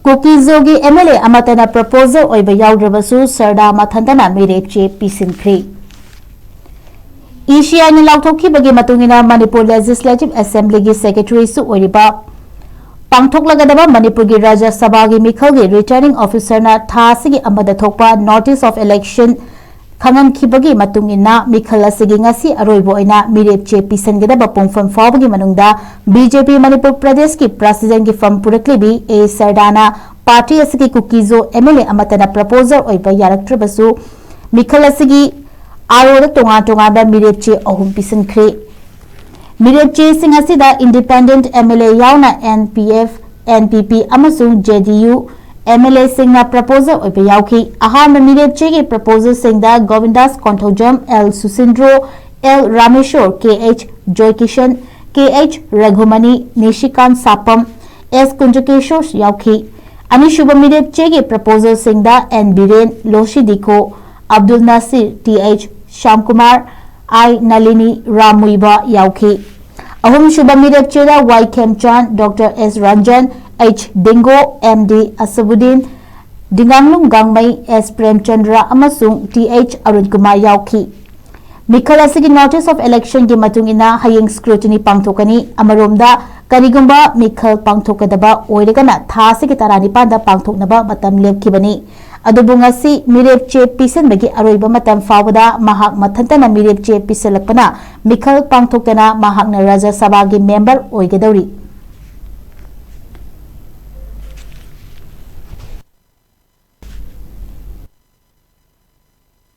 Kuki zogi MLA Amatana proposal oiba Yaodrabasu Sharda Mathanta Mirep che Pishankhre. Asia ni lauthoki bagi matungina Manipur Legislative Assembly gi Secretary su oiba Pangthok lagadaba Manipur gi Rajya Sabha gi Mikhal gi Returning Officer na thasigi amada thokpa Notice of Election Khangan khibagi matungina Mikhal asigi ngasi aroibo oina Mirep che Pishankhre pungfam fawbagi manungda BJP Manipur Pradesh ki President gi fam puraklibi A Sardana Party asigi Kukizo MLA Amatana proposal oiba yaraktrabasu Mikhal asigi Aroda tonga ba Mirep che ahum Pishankhre Mirep che sing asida independent MLA yauna NPF NPP amasung JDU MLA singna proposal oiba yauki ahama Mirep che ge proposal singda Govindas Konthojam L Susindro L Rameshwar KH Joykishan KH Raghumani Nishikan Sapam S Kunjakeshwar yauki ani shubha Mirep che ge proposal singda N Biren Loshidiko Abdul Nasir TH Shamkumar I Nalini Ramuiba yauki ahum shubha Mirep che da Y Khemchan Dr S Ranjan H Dingo MD Asabuddin Dinganglung Gangmai S Premchandra amasung TH Arun Kumar yauki Mikhal asigi Notice of Election gi matungina hayeng scrutiny pangthokani amaromda karigumba Mikhal pangthokadaba oiragana thasigi tarani panda pangthoknaba matam lepkhibani adubu ngasi Mirep che pisanbagi aroiba matam fawada mahak mathantana Mirep che pisalakpana Mikhal pangthokana mahakna Rajya Sabha gi member oigadauri